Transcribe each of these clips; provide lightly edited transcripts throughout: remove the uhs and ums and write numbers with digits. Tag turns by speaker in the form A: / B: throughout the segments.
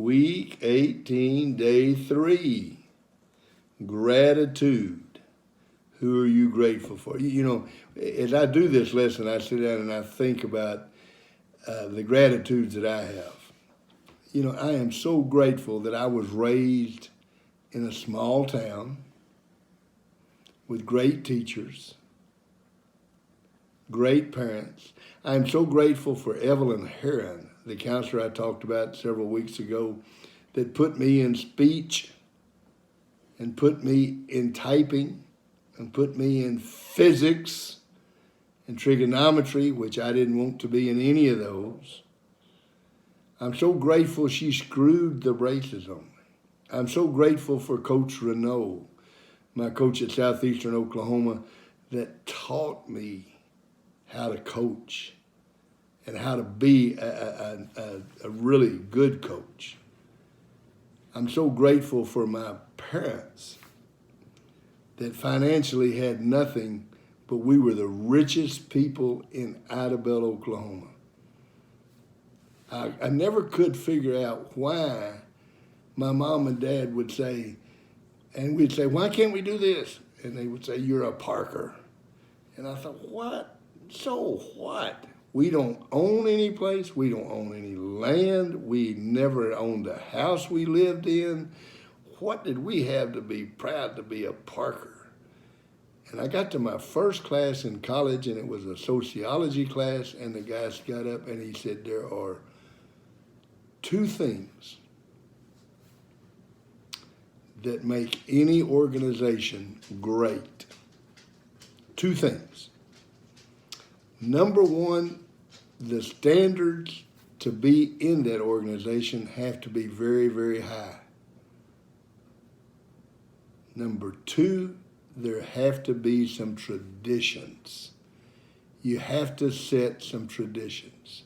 A: Week 18, day 3. Gratitude. Who are you grateful for? You know, as I do this lesson, I sit down and I think about the gratitudes that I have. You know, I am so grateful that I was raised in a small town with great teachers, great parents. I am so grateful for Evelyn Heron, the counselor I talked about several weeks ago, that put me in speech and put me in typing and put me in physics and trigonometry, which I didn't want to be in any of those. I'm so grateful she screwed the braces on me. I'm so grateful for Coach Renault, my coach at Southeastern Oklahoma, that taught me how to coach and how to be a really good coach. I'm so grateful for my parents that financially had nothing, but we were the richest people in Idabel, Oklahoma. I never could figure out why my mom and dad would say, and we'd say, why can't we do this? And they would say, you're a Parker. And I thought, what? So what? We don't own any place. We don't own any land. We never owned a house we lived in. What did we have to be proud to be a Parker? And I got to my first class in college, and it was a sociology class, and the guy got up and he said, there are two things that make any organization great. Two things. Number one, the standards to be in that organization have to be very, very high. Number two, there have to be some traditions. You have to set some traditions.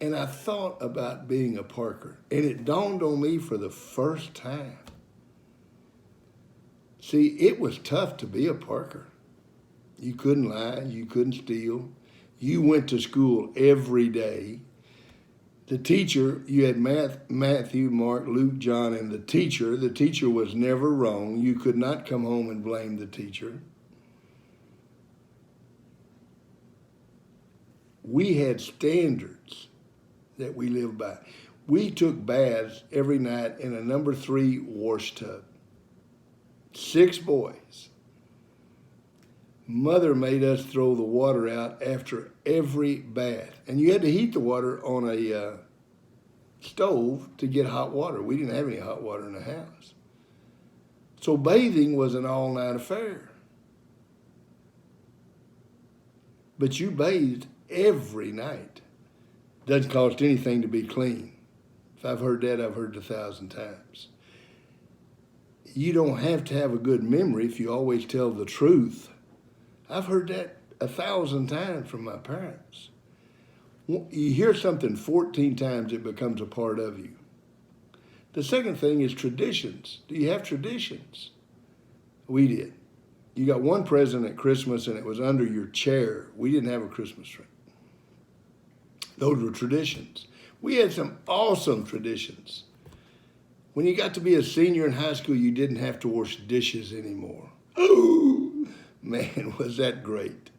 A: And I thought about being a Parker, and it dawned on me for the first time. See, it was tough to be a Parker. You couldn't lie, you couldn't steal. You went to school every day. The teacher, you had Matthew, Mark, Luke, John, and the teacher was never wrong. You could not come home and blame the teacher. We had standards that we lived by. We took baths every night in a number 3 wash tub. 6 boys. Mother made us throw the water out after every bath. And you had to heat the water on a stove to get hot water. We didn't have any hot water in the house. So bathing was an all-night affair. But you bathed every night. Doesn't cost anything to be clean. If I've heard that, I've heard it 1,000 times. You don't have to have a good memory if you always tell the truth. I've heard that 1,000 times from my parents. You hear something 14 times, it becomes a part of you. The second thing is traditions. Do you have traditions? We did. You got one present at Christmas and it was under your chair. We didn't have a Christmas tree. Those were traditions. We had some awesome traditions. When you got to be a senior in high school, you didn't have to wash dishes anymore. Oh, man, was that great.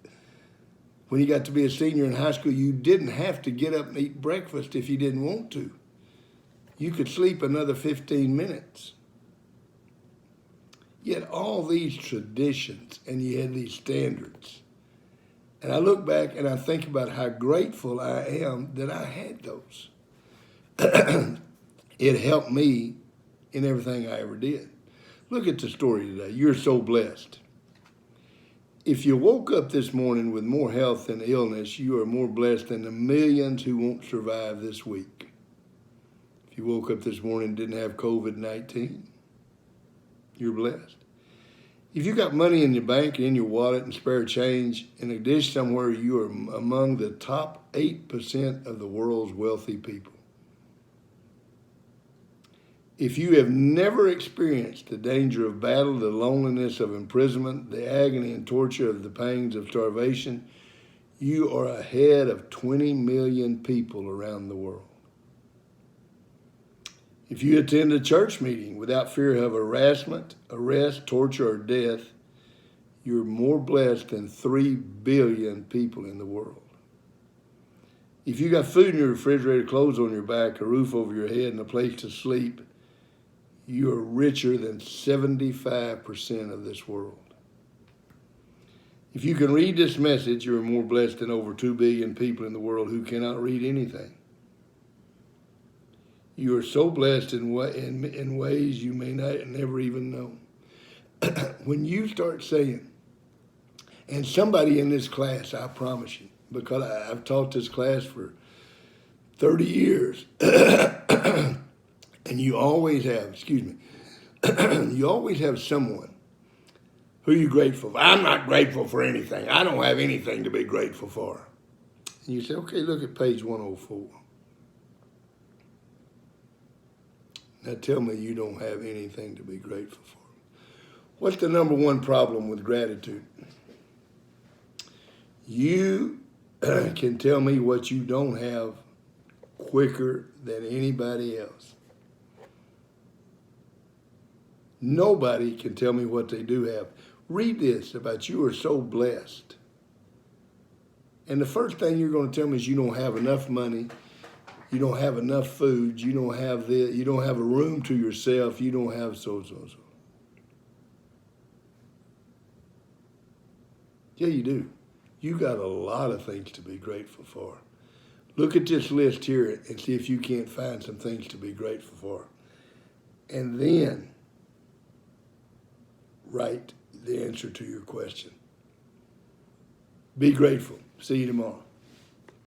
A: When you got to be a senior in high school, you didn't have to get up and eat breakfast if you didn't want to. You could sleep another 15 minutes. You had all these traditions and you had these standards. And I look back and I think about how grateful I am that I had those. It helped me in everything I ever did. Look at the story today. You're so blessed. If you woke up this morning with more health than illness, you are more blessed than the millions who won't survive this week. If you woke up this morning and didn't have COVID-19, you're blessed. If you got money in your bank, in your wallet, and spare change in a dish somewhere, you are among the top 8% of the world's wealthy people. If you have never experienced the danger of battle, the loneliness of imprisonment, the agony and torture of the pangs of starvation, you are ahead of 20 million people around the world. If you attend a church meeting without fear of harassment, arrest, torture, or death, you're more blessed than 3 billion people in the world. If you got food in your refrigerator, clothes on your back, a roof over your head, and a place to sleep, you are richer than 75% of this world. If you can read this message, you are more blessed than over 2 billion people in the world who cannot read anything. You are so blessed in ways you may never even know. When you start saying, and somebody in this class, I promise you, because I've taught this class for 30 years, and you always have, you always have someone who you're grateful for. I'm not grateful for anything. I don't have anything to be grateful for. And you say, okay, look at page 104. Now tell me you don't have anything to be grateful for. What's the number one problem with gratitude? You can tell me what you don't have quicker than anybody else. Nobody can tell me what they do have. Read this about you are so blessed. And the first thing you're going to tell me is you don't have enough money. You don't have enough food. You don't have this. You don't have a room to yourself. You don't have so. Yeah, you do. You got a lot of things to be grateful for. Look at this list here and see if you can't find some things to be grateful for. And then write the answer to your question. Be grateful. See you tomorrow.